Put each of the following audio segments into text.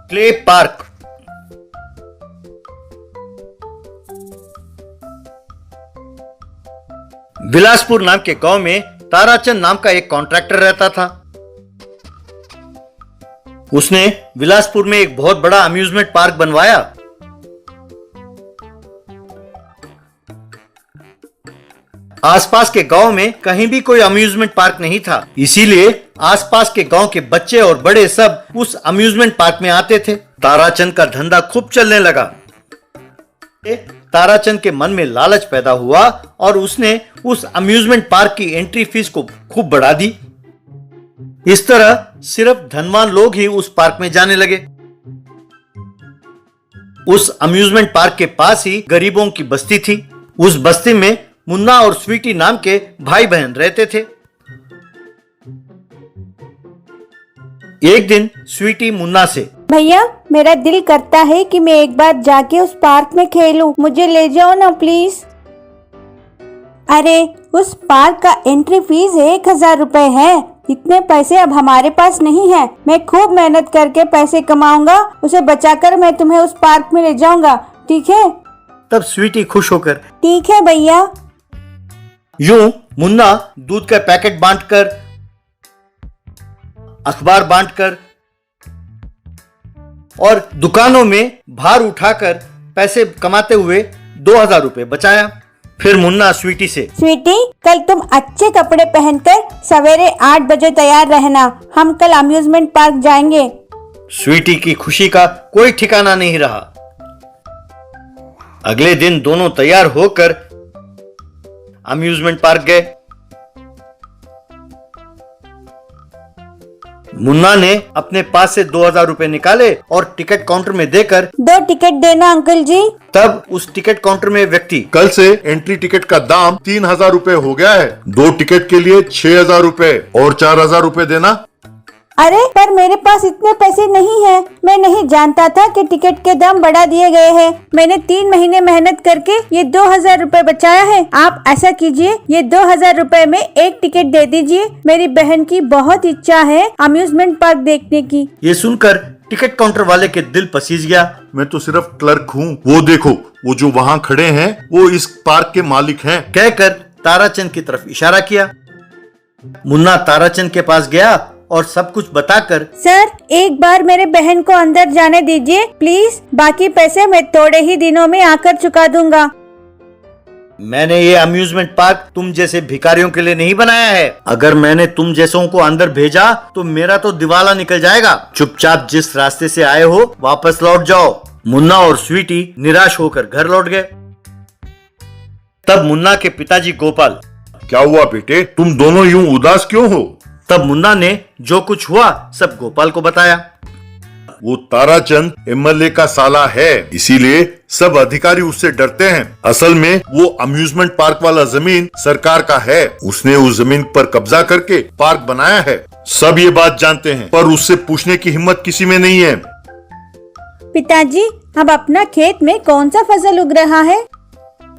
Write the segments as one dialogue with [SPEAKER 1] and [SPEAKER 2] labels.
[SPEAKER 1] Clay park. Bilaspur नाम के गांव में ताराचंद नाम का एक कॉन्ट्रैक्टर रहता था। उसने बिलासपुर में एक बहुत बड़ा अम्यूजमेंट पार्क बनवाया। आसपास के गांव में कहीं भी कोई अम्यूजमेंट पार्क नहीं था, इसीलिए आसपास के गांव के बच्चे और बड़े सब उस अम्यूजमेंट पार्क में आते थे। ताराचंद का धंधा खूब चलने लगा। ताराचंद के मन में लालच पैदा हुआ और उसने उस अम्यूजमेंट पार्क की एंट्री फीस को खूब बढ़ा दी। इस तरह सिर्फ धनवान लोग ही उस पार्क में जाने लगे। उस अम्यूजमेंट पार्क के पास ही गरीबों की बस्ती थी। उस बस्ती में मुन्ना और स्वीटी नाम के भाई बहन रहते थे। एक दिन स्वीटी मुन्ना से,
[SPEAKER 2] भैया मेरा दिल करता है कि मैं एक बार जाके उस पार्क में खेलूं, मुझे ले जाओ ना प्लीज। अरे उस पार्क का एंट्री फीस 1000 रुपए है। इतने पैसे अब हमारे पास नहीं है। मैं खूब मेहनत करके पैसे कमाऊंगा, उसे बचाकर मैं तुम्हें उस पार्क में ले जाऊंगा, ठीक है?
[SPEAKER 1] तब स्वीटी खुश होकर,
[SPEAKER 2] ठीक है भैया।
[SPEAKER 1] यूं मुन्ना दूध का पैकेट बांटकर, अखबार बांटकर और दुकानों में भार उठाकर पैसे कमाते हुए 2000 रुपए बचाया। फिर मुन्ना स्वीटी से,
[SPEAKER 2] स्वीटी कल तुम अच्छे कपड़े पहनकर सवेरे 8 बजे तैयार रहना, हम कल अम्यूजमेंट पार्क जाएंगे।
[SPEAKER 1] स्वीटी की खुशी का कोई ठिकाना नहीं रहा। अगले दिन दोनों तैयार होकर अम्यूजमेंट पार्क गए। मुन्ना ने अपने पास से 2000 रुपए निकाले और टिकट काउंटर में देकर,
[SPEAKER 2] 2 टिकट देना अंकल जी।
[SPEAKER 1] तब उस टिकट काउंटर में व्यक्ति,
[SPEAKER 3] कल से एंट्री टिकट का दाम 3000 रुपए हो गया है। 2 टिकट के लिए 6000 रुपए और 4000 रुपए देना।
[SPEAKER 2] अरे पर मेरे पास इतने पैसे नहीं है। मैं नहीं जानता था कि टिकट के दाम बढ़ा दिए गए हैं। मैंने 3 महीने मेहनत करके ये 2000 रुपए बचाया है। आप ऐसा कीजिए, ये 2000 रुपए में एक टिकट दे दीजिए। मेरी बहन की बहुत इच्छा है अम्यूजमेंट पार्क देखने की।
[SPEAKER 1] ये सुनकर टिकट काउंटर वाले के दिल पसीज गया।
[SPEAKER 3] मैं तो सिर्फ क्लर्क हूँ, वो देखो वो जो वहाँ खड़े हैं वो इस पार्क के मालिक हैं।
[SPEAKER 1] कहकर ताराचंद की तरफ इशारा किया। मुन्ना ताराचंद के पास गया और सब कुछ बताकर,
[SPEAKER 2] सर एक बार मेरे बहन को अंदर जाने दीजिए प्लीज, बाकी पैसे मैं थोड़े ही दिनों में आकर चुका दूंगा।
[SPEAKER 1] मैंने ये अम्यूजमेंट पार्क तुम जैसे भिखारियों के लिए नहीं बनाया है। अगर मैंने तुम जैसों को अंदर भेजा तो मेरा तो दिवाला निकल जाएगा। चुपचाप जिस रास्ते से आए हो वापस लौट जाओ। मुन्ना और स्वीटी निराश होकर घर लौट गए। तब मुन्ना के पिताजी गोपाल,
[SPEAKER 3] क्या हुआ बेटे, तुम दोनों यूं उदास क्यों हो?
[SPEAKER 1] तब मुन्ना ने जो कुछ हुआ सब गोपाल को बताया।
[SPEAKER 3] वो ताराचंद एमएलए का साला है, इसीलिए सब अधिकारी उससे डरते हैं। असल में वो अम्यूजमेंट पार्क वाला जमीन सरकार का है। उसने उस जमीन पर कब्जा करके पार्क बनाया है। सब ये बात जानते हैं, पर उससे पूछने की हिम्मत किसी में नहीं है।
[SPEAKER 2] पिताजी अब अपना खेत में कौन सा फसल उग रहा है?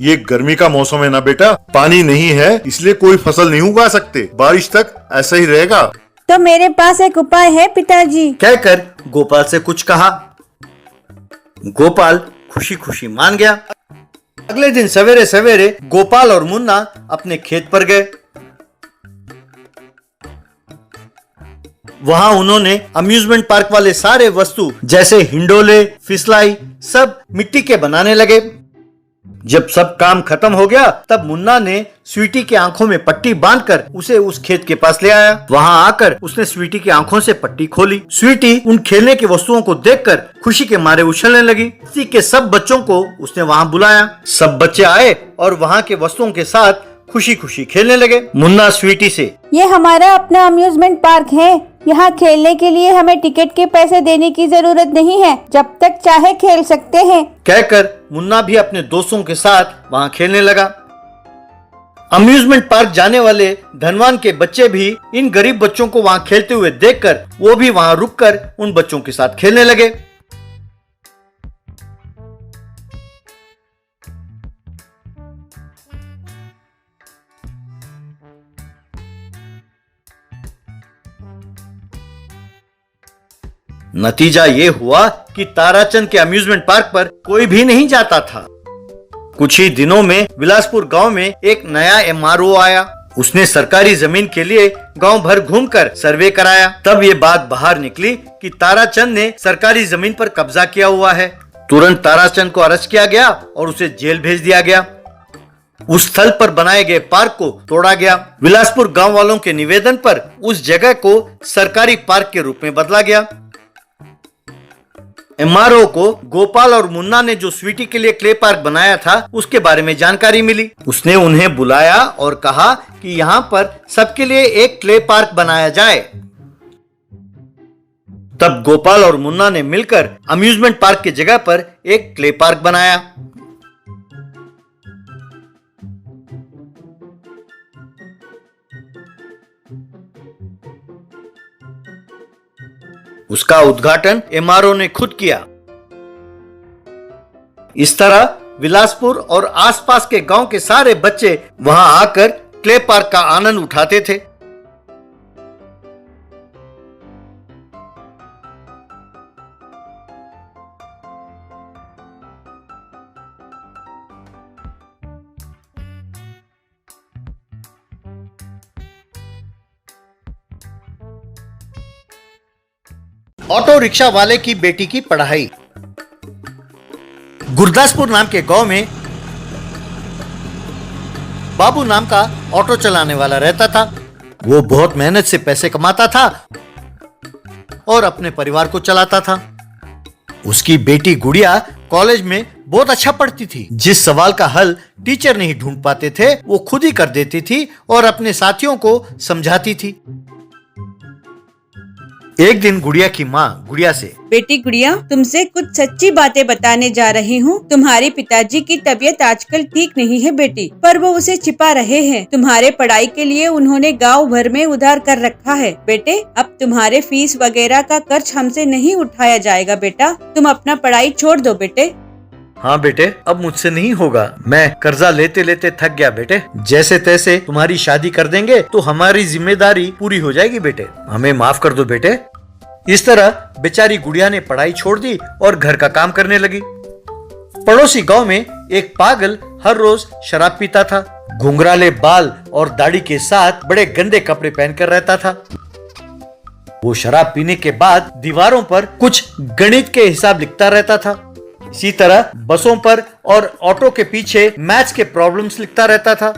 [SPEAKER 3] ये गर्मी का मौसम है ना बेटा, पानी नहीं है इसलिए कोई फसल नहीं उगा सकते। बारिश तक ऐसा ही रहेगा।
[SPEAKER 2] तो मेरे पास एक उपाय है पिताजी।
[SPEAKER 1] कहकर गोपाल से कुछ कहा। गोपाल खुशी खुशी मान गया। अगले दिन सवेरे सवेरे गोपाल और मुन्ना अपने खेत पर गए। वहां उन्होंने अम्यूजमेंट पार्क वाले सारे वस्तु जैसे हिंडोले, फिसलाई सब मिट्टी के बनाने लगे। जब सब काम खत्म हो गया तब मुन्ना ने स्वीटी की आंखों में पट्टी बांधकर उसे उस खेत के पास ले आया। वहां आकर उसने स्वीटी की आंखों से पट्टी खोली। स्वीटी उन खेलने की वस्तुओं को देखकर खुशी के मारे उछलने लगी। बस्ती के सब बच्चों को उसने वहां बुलाया। सब बच्चे आए और वहां के वस्तुओं के साथ खुशी खुशी खेलने लगे। मुन्ना स्वीटी से,
[SPEAKER 2] ये हमारा अपना अम्यूजमेंट पार्क है। यहाँ खेलने के लिए हमें टिकट के पैसे देने की जरूरत नहीं है, जब तक चाहे खेल सकते हैं।
[SPEAKER 1] कहकर मुन्ना भी अपने दोस्तों के साथ वहां खेलने लगा। अम्यूजमेंट पार्क जाने वाले धनवान के बच्चे भी इन गरीब बच्चों को वहां खेलते हुए देखकर वो भी वहां रुककर उन बच्चों के साथ खेलने लगे। नतीजा ये हुआ कि ताराचंद के अम्यूजमेंट पार्क पर कोई भी नहीं जाता था। कुछ ही दिनों में बिलासपुर गांव में एक नया एमआरओ आया। उसने सरकारी जमीन के लिए गांव भर घूमकर सर्वे कराया। तब ये बात बाहर निकली कि ताराचंद ने सरकारी जमीन पर कब्जा किया हुआ है। तुरंत ताराचंद को अरेस्ट किया गया और उसे जेल भेज दिया गया। उस स्थल पर बनाए गए पार्क को तोड़ा गया। बिलासपुर गांव वालों के निवेदन पर उस जगह को सरकारी पार्क के रूप में बदला गया। एमआरओ को गोपाल और मुन्ना ने जो स्वीटी के लिए क्ले पार्क बनाया था उसके बारे में जानकारी मिली। उसने उन्हें बुलाया और कहा कि यहाँ पर सबके लिए एक क्ले पार्क बनाया जाए। तब गोपाल और मुन्ना ने मिलकर अम्यूजमेंट पार्क की जगह पर एक क्ले पार्क बनाया। उसका उद्घाटन एमआरओ ने खुद किया। इस तरह बिलासपुर और आसपास के गांव के सारे बच्चे वहां आकर क्ले पार्क का आनंद उठाते थे। ऑटो रिक्शा वाले की बेटी की पढ़ाई। गुरदासपुर नाम के गांव में बाबू नाम का ऑटो चलाने वाला रहता था। वो बहुत मेहनत से पैसे कमाता था और अपने परिवार को चलाता था। उसकी बेटी गुड़िया कॉलेज में बहुत अच्छा पढ़ती थी। जिस सवाल का हल टीचर नहीं ढूंढ पाते थे वो खुद ही कर देती थी और अपने साथियों को समझाती थी। एक दिन गुड़िया की माँ गुड़िया से,
[SPEAKER 2] बेटी गुड़िया, तुमसे कुछ सच्ची बातें बताने जा रही हूँ। तुम्हारे पिताजी की तबीयत आजकल ठीक नहीं है बेटी, पर वो उसे छिपा रहे हैं। तुम्हारे पढ़ाई के लिए उन्होंने गांव भर में उधार कर रखा है। बेटे, अब तुम्हारे फीस वगैरह का खर्च हमसे नहीं उठाया जाएगा बेटा। तुम अपना पढ़ाई छोड़ दो बेटे।
[SPEAKER 1] हाँ बेटे, अब मुझसे नहीं होगा। मैं कर्जा लेते लेते थक गया बेटे। जैसे तैसे तुम्हारी शादी कर देंगे तो हमारी जिम्मेदारी पूरी हो जाएगी बेटे। हमें माफ कर दो बेटे। इस तरह बेचारी गुड़िया ने पढ़ाई छोड़ दी और घर का काम करने लगी। पड़ोसी गांव में एक पागल हर रोज शराब पीता था। घुंघराले बाल और दाढ़ी के साथ बड़े गंदे कपड़े पहनकर रहता था। वो शराब पीने के बाद दीवारों पर कुछ गणित के हिसाब लिखता रहता था। इसी तरह बसों पर और ऑटो के पीछे मैथ्स के प्रॉब्लम्स लिखता रहता था।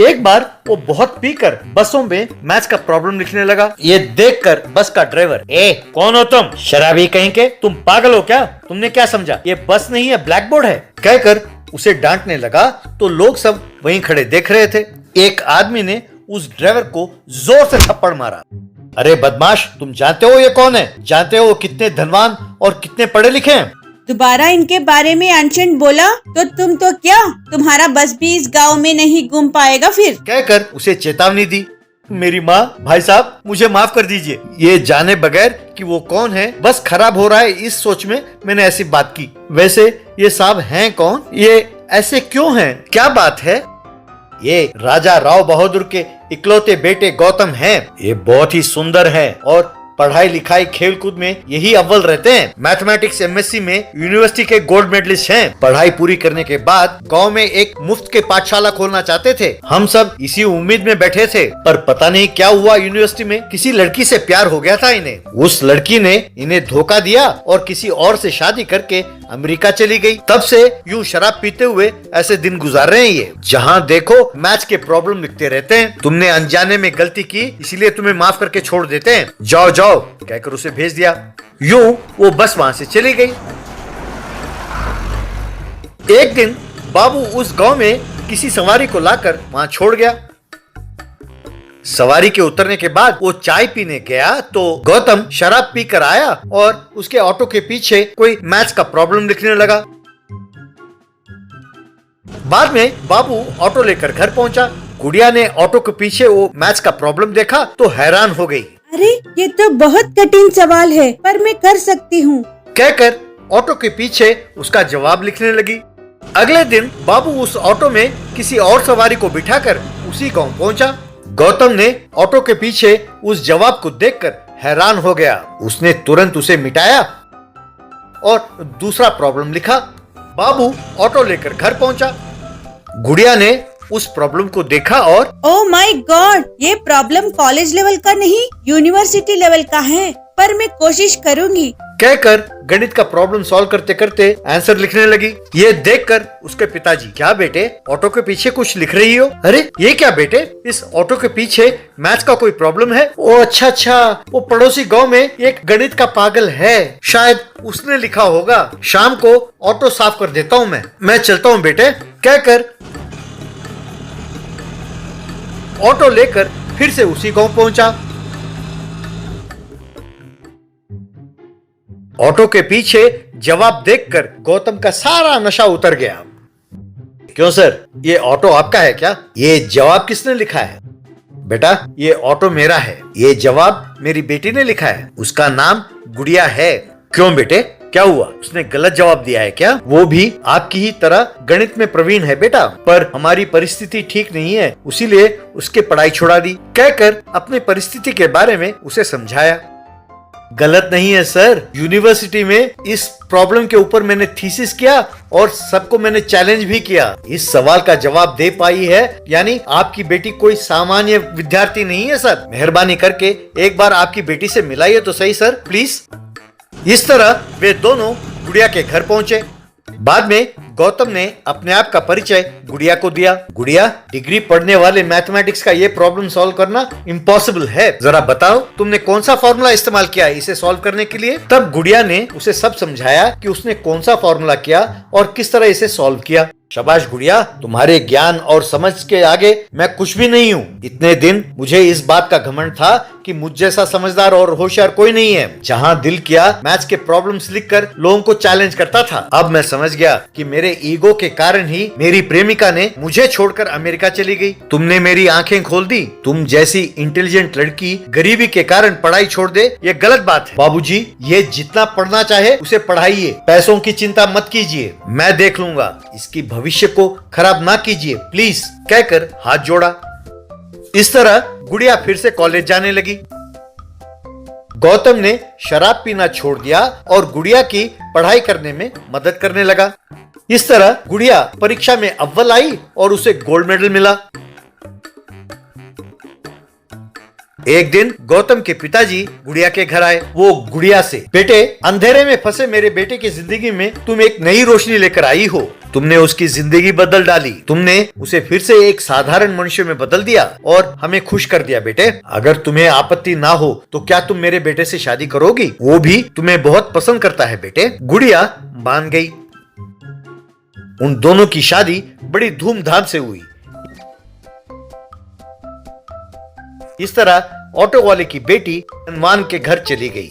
[SPEAKER 1] एक बार वो बहुत पीकर बसों में मैथ्स का प्रॉब्लम लिखने लगा। ये देखकर बस का ड्राइवर, ए कौन हो तुम, शराबी कहीं के, तुम पागल हो क्या, तुमने क्या समझा, ये बस नहीं है ब्लैक बोर्ड है, कहकर उसे डांटने लगा। तो लोग सब वहीं खड़े देख रहे थे। एक आदमी ने उस ड्राइवर को जोर से थप्पड़ मारा। अरे बदमाश, तुम जानते हो ये कौन है? जानते हो कितने धनवान और कितने पढ़े लिखे हैं?
[SPEAKER 2] दोबारा इनके बारे में अनशन बोला तो तुम तो क्या, तुम्हारा बस भी इस गांव में नहीं घूम पाएगा फिर,
[SPEAKER 1] कहकर उसे चेतावनी दी। मेरी माँ, भाई साहब मुझे माफ कर दीजिए। ये जाने बगैर कि वो कौन है, बस खराब हो रहा है इस सोच में मैंने ऐसी बात की। वैसे ये साहब हैं कौन, ये ऐसे क्यों हैं, क्या बात है? ये राजा राव बहादुर के इकलौते बेटे गौतम हैं। ये बहुत ही सुंदर हैं और पढ़ाई लिखाई खेल कूद में यही अव्वल रहते हैं। मैथमेटिक्स एमएससी में यूनिवर्सिटी के गोल्ड मेडलिस्ट हैं। पढ़ाई पूरी करने के बाद गांव में एक मुफ्त के पाठशाला खोलना चाहते थे। हम सब इसी उम्मीद में बैठे थे, पर पता नहीं क्या हुआ, यूनिवर्सिटी में किसी लड़की से प्यार हो गया था इन्हें। उस लड़की ने इन्हें धोखा दिया और किसी और से शादी करके अमेरिका चली गई। तब से यूं शराब पीते हुए ऐसे दिन गुजार रहे हैं ये। जहाँ देखो मैथ्स के प्रॉब्लम लिखते रहते हैं। तुमने अनजाने में गलती की, इसीलिए तुम्हें माफ करके छोड़ देते हैं। जाओ जाओ कहकर उसे भेज दिया। यूं वो बस वहां से चली गई। एक दिन बाबू उस गांव में किसी सवारी को लाकर वहां छोड़ गया। सवारी के उतरने के बाद वो चाय पीने गया तो गौतम शराब पीकर आया और उसके ऑटो के पीछे कोई मैथ्स का प्रॉब्लम लिखने लगा। बाद में बाबू ऑटो लेकर घर पहुंचा। गुड़िया ने ऑटो के पीछे वो मैथ्स का प्रॉब्लम देखा तो हैरान हो गई।
[SPEAKER 2] अरे ये तो बहुत कठिन सवाल है, पर मैं कर सकती हूँ, कहकर
[SPEAKER 1] ऑटो के पीछे उसका जवाब लिखने लगी। अगले दिन बाबू उस ऑटो में किसी और सवारी को बिठाकर उसी गांव पहुंचा। गौतम ने ऑटो के पीछे उस जवाब को देखकर हैरान हो गया। उसने तुरंत उसे मिटाया और दूसरा प्रॉब्लम लिखा। बाबू ऑटो लेकर घर पहुंचा। गुड़िया ने उस प्रॉब्लम को देखा और
[SPEAKER 2] ओह माय गॉड, ये प्रॉब्लम कॉलेज लेवल का नहीं, यूनिवर्सिटी लेवल का है, पर मैं कोशिश करूंगी
[SPEAKER 1] कहकर गणित का प्रॉब्लम सॉल्व करते करते आंसर लिखने लगी। ये देखकर उसके पिताजी, क्या बेटे ऑटो के पीछे कुछ लिख रही हो? अरे ये क्या बेटे, इस ऑटो के पीछे मैथ्स का कोई प्रॉब्लम है? ओ अच्छा, वो पड़ोसी गांव में एक गणित का पागल है, शायद उसने लिखा होगा। शाम को ऑटो साफ कर देता हूँ मैं चलता हूँ बेटे, कहकर ऑटो लेकर फिर से उसी गांव पहुंचा। ऑटो के पीछे जवाब देखकर गौतम का सारा नशा उतर गया। क्यों सर, ये ऑटो आपका है क्या? ये जवाब किसने लिखा है? बेटा ये ऑटो मेरा है, ये जवाब मेरी बेटी ने लिखा है, उसका नाम गुड़िया है। क्यों बेटे, क्या हुआ? उसने गलत जवाब दिया है क्या? वो भी आपकी ही तरह गणित में प्रवीण है बेटा, पर हमारी परिस्थिति ठीक नहीं है, उसीलिए उसके पढ़ाई छुड़ा दी, कहकर अपनी परिस्थिति के बारे में उसे समझाया। गलत नहीं है सर, यूनिवर्सिटी में इस प्रॉब्लम के ऊपर मैंने थीसिस किया और सबको मैंने चैलेंज भी किया। इस सवाल का जवाब दे पाई है, यानी आपकी बेटी कोई सामान्य विद्यार्थी नहीं है सर। मेहरबानी करके एक बार आपकी बेटी से मिलाइए तो सही सर, प्लीज। इस तरह वे दोनों गुड़िया के घर पहुंचे। बाद में गौतम ने अपने आप का परिचय गुड़िया को दिया। गुड़िया, डिग्री पढ़ने वाले मैथमेटिक्स का ये प्रॉब्लम सॉल्व करना इम्पॉसिबल है, जरा बताओ तुमने कौन सा फॉर्मूला इस्तेमाल किया है इसे सॉल्व करने के लिए? तब गुड़िया ने उसे सब समझाया कि उसने कौन सा फॉर्मूला किया और किस तरह इसे सॉल्व किया। शाबाश गुड़िया, तुम्हारे ज्ञान और समझ के आगे मैं कुछ भी नहीं हूँ। इतने दिन मुझे इस बात का घमंड था कि मुझ जैसा समझदार और होशियार कोई नहीं है। जहाँ दिल किया मैथ्स के प्रॉब्लम्स लिखकर लोगों को चैलेंज करता था। अब मैं समझ गया कि मेरे ईगो के कारण ही मेरी प्रेमिका ने मुझे छोड़कर अमेरिका चली गई। तुमने मेरी आंखें खोल दी। तुम जैसी इंटेलिजेंट लड़की गरीबी के कारण पढ़ाई छोड़ दे, ये गलत बात है। बाबूजी, ये जितना पढ़ना चाहे उसे पढ़ाइए, पैसों की चिंता मत कीजिए, मैं देख लूंगा, इसकी भविष्य को खराब ना कीजिए प्लीज, कहकर हाथ जोड़ा। इस तरह गुड़िया फिर से कॉलेज जाने लगी। गौतम ने शराब पीना छोड़ दिया और गुड़िया की पढ़ाई करने में मदद करने लगा। इस तरह गुड़िया परीक्षा में अव्वल आई और उसे गोल्ड मेडल मिला। एक दिन गौतम के पिताजी गुड़िया के घर आए। वो गुड़िया से, बेटे अंधेरे में फंसे मेरे बेटे की जिंदगी में तुम एक नई रोशनी लेकर आई हो। तुमने उसकी जिंदगी बदल डाली, तुमने उसे फिर से एक साधारण मनुष्य में बदल दिया और हमें खुश कर दिया। बेटे अगर तुम्हें आपत्ति ना हो तो क्या तुम मेरे बेटे से शादी करोगी? वो भी तुम्हें बहुत पसंद करता है बेटे। गुड़िया मान गई। उन दोनों की शादी बड़ी धूमधाम से हुई। इस तरह ऑटो वाले की बेटी हनुमान के घर चली गई।